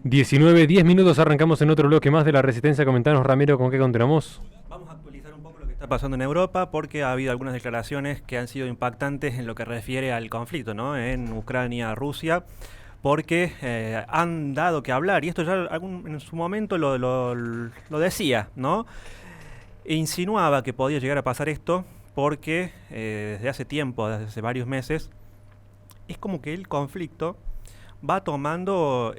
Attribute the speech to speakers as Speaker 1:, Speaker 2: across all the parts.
Speaker 1: 19:10, arrancamos en otro bloque más de la Resistencia. Comentanos, Ramiro, ¿con qué continuamos?
Speaker 2: Vamos a actualizar un poco lo que está pasando en Europa porque ha habido algunas declaraciones que han sido impactantes en lo que refiere al conflicto, ¿no? En Ucrania, Rusia, porque han dado que hablar, y esto ya en su momento lo decía, ¿no? E insinuaba que podía llegar a pasar esto porque desde hace tiempo, desde hace varios meses, es como que el conflicto va tomando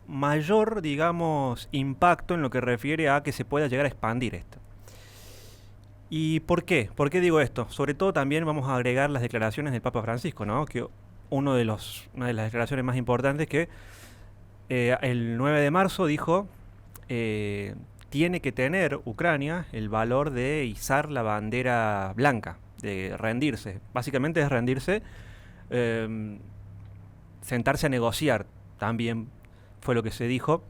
Speaker 2: mayor, digamos, impacto en lo que refiere a que se pueda llegar a expandir esto. ¿Y por qué? ¿Por qué digo esto? Sobre todo también vamos a agregar las declaraciones del Papa Francisco, ¿no? Que una de las declaraciones más importantes que el 9 de marzo dijo, tiene que tener Ucrania el valor de izar la bandera blanca, de rendirse. Básicamente es rendirse, sentarse a negociar, también fue lo que se dijo.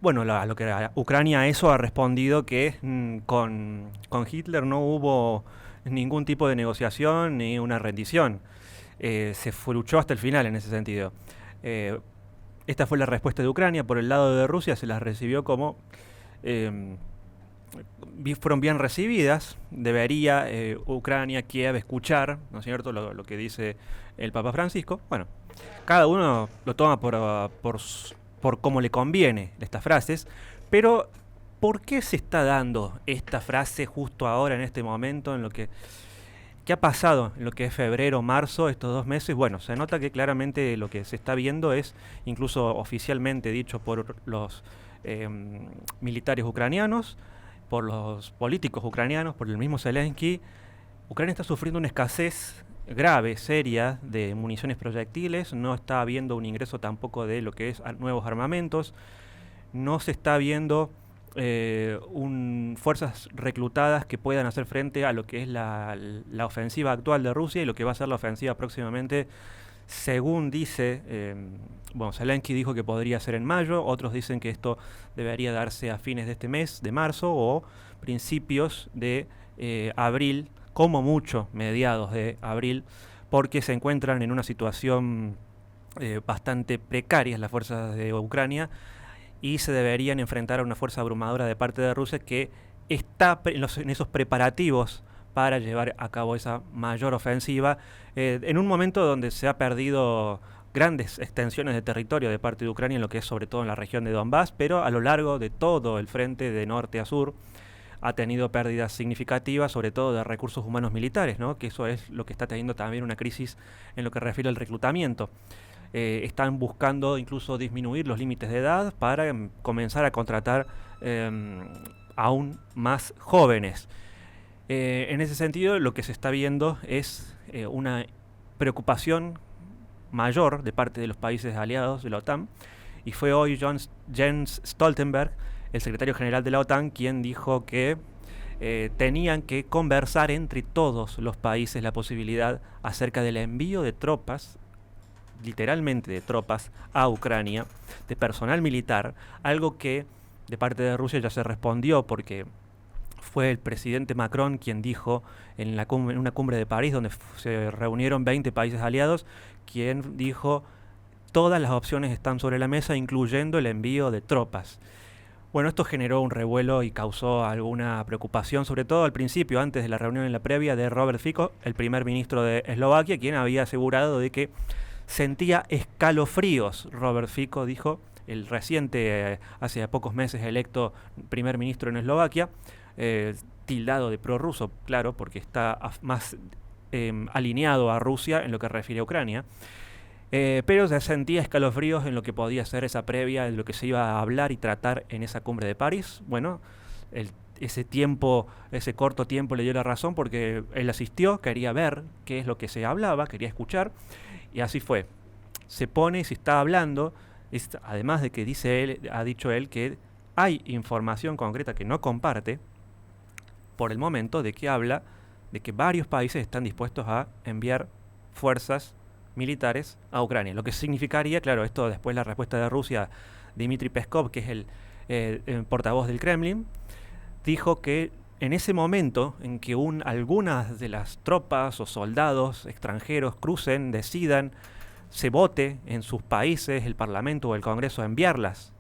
Speaker 2: Bueno, lo que Ucrania a eso ha respondido que con Hitler no hubo ningún tipo de negociación ni una rendición. Luchó hasta el final en ese sentido. Esta fue la respuesta de Ucrania. Por el lado de Rusia se las recibió como... fueron bien recibidas. Debería Ucrania, Kiev, escuchar, ¿no es cierto?, lo que dice el Papa Francisco. Bueno, cada uno lo toma por cómo le conviene estas frases, pero ¿por qué se está dando esta frase justo ahora, en este momento, en lo que... ¿Qué ha pasado en lo que es febrero, marzo, estos 2 meses? Bueno, se nota que claramente lo que se está viendo es, incluso oficialmente dicho por los militares ucranianos, por los políticos ucranianos, por el mismo Zelensky, Ucrania está sufriendo una escasez grave, seria, de municiones proyectiles, no está habiendo un ingreso tampoco de lo que es nuevos armamentos, no se está viendo fuerzas reclutadas que puedan hacer frente a lo que es la ofensiva actual de Rusia y lo que va a ser la ofensiva próximamente, según dice, bueno, Zelensky dijo que podría ser en mayo, otros dicen que esto debería darse a fines de este mes, de marzo, o principios de abril, como mucho mediados de abril, porque se encuentran en una situación bastante precaria las fuerzas de Ucrania y se deberían enfrentar a una fuerza abrumadora de parte de Rusia que está en esos preparativos para llevar a cabo esa mayor ofensiva en un momento donde se ha perdido grandes extensiones de territorio de parte de Ucrania, en lo que es sobre todo en la región de Donbass, pero a lo largo de todo el frente de norte a sur ha tenido pérdidas significativas, sobre todo de recursos humanos militares, ¿no? Que eso es lo que está teniendo también una crisis en lo que refiere al reclutamiento. Están buscando incluso disminuir los límites de edad para comenzar a contratar aún más jóvenes. En ese sentido, lo que se está viendo es una preocupación mayor de parte de los países aliados de la OTAN, y fue hoy Jens Stoltenberg, el secretario general de la OTAN, quien dijo que tenían que conversar entre todos los países la posibilidad acerca del envío de tropas, literalmente de tropas, a Ucrania, de personal militar, algo que de parte de Rusia ya se respondió porque fue el presidente Macron quien dijo en una cumbre de París, donde se reunieron 20 países aliados, quien dijo todas las opciones están sobre la mesa, incluyendo el envío de tropas. Bueno, esto generó un revuelo y causó alguna preocupación, sobre todo al principio, antes de la reunión en la previa, de Robert Fico, el primer ministro de Eslovaquia, quien había asegurado de que sentía escalofríos. Robert Fico dijo, el reciente, hace pocos meses electo primer ministro en Eslovaquia, tildado de prorruso, claro, porque está más alineado a Rusia en lo que refiere a Ucrania, pero se sentía escalofríos en lo que podía ser esa previa, en lo que se iba a hablar y tratar en esa cumbre de París. Bueno, ese corto tiempo le dio la razón porque él asistió, quería ver qué es lo que se hablaba, quería escuchar, y así fue. Se está hablando, además de que ha dicho él que hay información concreta que no comparte, por el momento, de que habla de que varios países están dispuestos a enviar fuerzas militares a Ucrania. Lo que significaría, claro, esto después la respuesta de Rusia, Dmitry Peskov, que es el portavoz del Kremlin, dijo que en ese momento en que algunas de las tropas o soldados extranjeros decidan se vote en sus países, el Parlamento o el Congreso, a enviarlas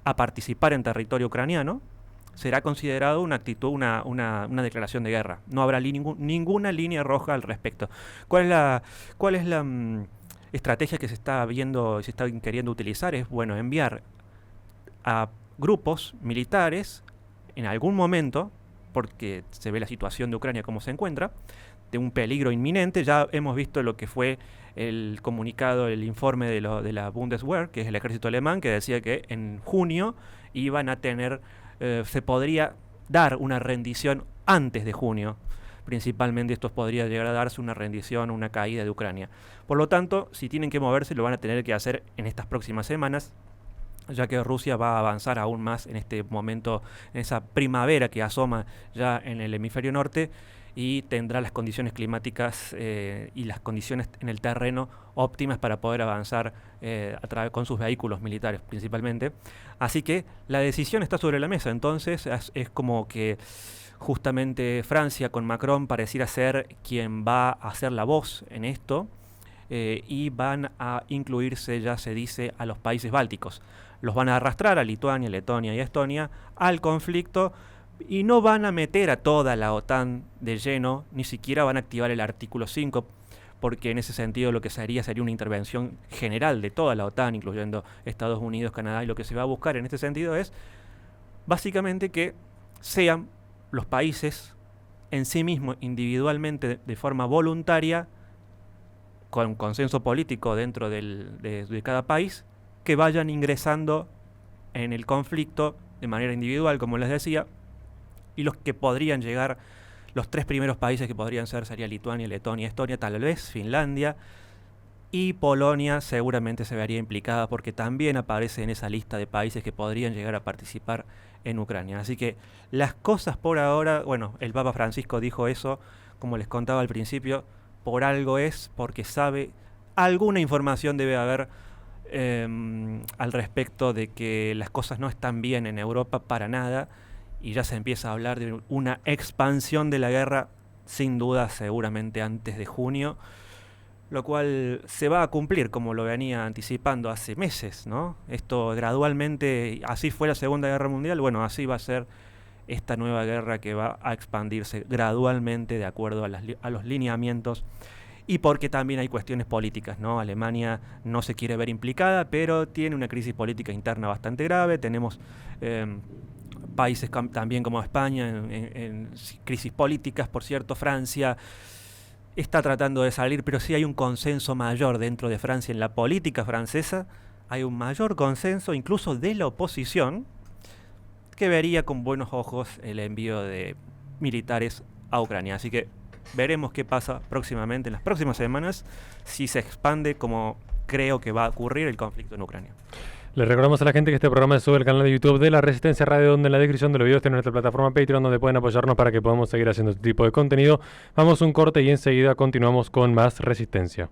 Speaker 2: a participar en territorio ucraniano, será considerado una actitud, una declaración de guerra. No habrá ninguna línea roja al respecto. ¿Cuál es la estrategia que se está viendo, se está queriendo utilizar? Es, bueno, enviar a grupos militares en algún momento, porque se ve la situación de Ucrania como se encuentra, de un peligro inminente. Ya hemos visto lo que fue el comunicado, el informe de la Bundeswehr, que es el ejército alemán, que decía que en junio iban a tener, se podría dar una rendición antes de junio. Principalmente esto podría llegar a darse una rendición, una caída de Ucrania. Por lo tanto, si tienen que moverse, lo van a tener que hacer en estas próximas semanas, ya que Rusia va a avanzar aún más en este momento, en esa primavera que asoma ya en el hemisferio norte, y tendrá las condiciones climáticas y las condiciones en el terreno óptimas para poder avanzar con sus vehículos militares principalmente. Así que la decisión está sobre la mesa. Entonces es como que justamente Francia con Macron pareciera ser quien va a ser la voz en esto, y van a incluirse, ya se dice, a los países bálticos. Los van a arrastrar a Lituania, Letonia y Estonia al conflicto, y no van a meter a toda la OTAN de lleno, ni siquiera van a activar el artículo 5, porque en ese sentido lo que sería una intervención general de toda la OTAN, incluyendo Estados Unidos, Canadá, y lo que se va a buscar en este sentido es básicamente que sean los países en sí mismos, individualmente, de forma voluntaria, con consenso político dentro de cada país, que vayan ingresando en el conflicto de manera individual, como les decía. Y los que podrían llegar, los tres primeros países que podrían ser, sería Lituania, Letonia, Estonia, tal vez Finlandia, y Polonia seguramente se vería implicada porque también aparece en esa lista de países que podrían llegar a participar en Ucrania. Así que las cosas por ahora, bueno, el Papa Francisco dijo eso, como les contaba al principio, por algo es, porque sabe, alguna información debe haber al respecto de que las cosas no están bien en Europa para nada, y ya se empieza a hablar de una expansión de la guerra, sin duda, seguramente antes de junio, lo cual se va a cumplir, como lo venía anticipando hace meses, ¿no? Esto gradualmente, así fue la Segunda Guerra Mundial, bueno, así va a ser esta nueva guerra, que va a expandirse gradualmente de acuerdo a los lineamientos, y porque también hay cuestiones políticas, ¿no? Alemania no se quiere ver implicada, pero tiene una crisis política interna bastante grave. Tenemos países también como España en crisis políticas. Por cierto, Francia está tratando de salir, pero sí hay un consenso mayor dentro de Francia, en la política francesa. Hay un mayor consenso, incluso de la oposición, que vería con buenos ojos el envío de militares a Ucrania. Así que veremos qué pasa próximamente, en las próximas semanas, si se expande, como creo que va a ocurrir, el conflicto en Ucrania.
Speaker 1: Les recordamos a la gente que este programa se sube al canal de YouTube de La Resistencia Radio, donde en la descripción de los videos tienen nuestra plataforma Patreon, donde pueden apoyarnos para que podamos seguir haciendo este tipo de contenido. Vamos a un corte y enseguida continuamos con más Resistencia.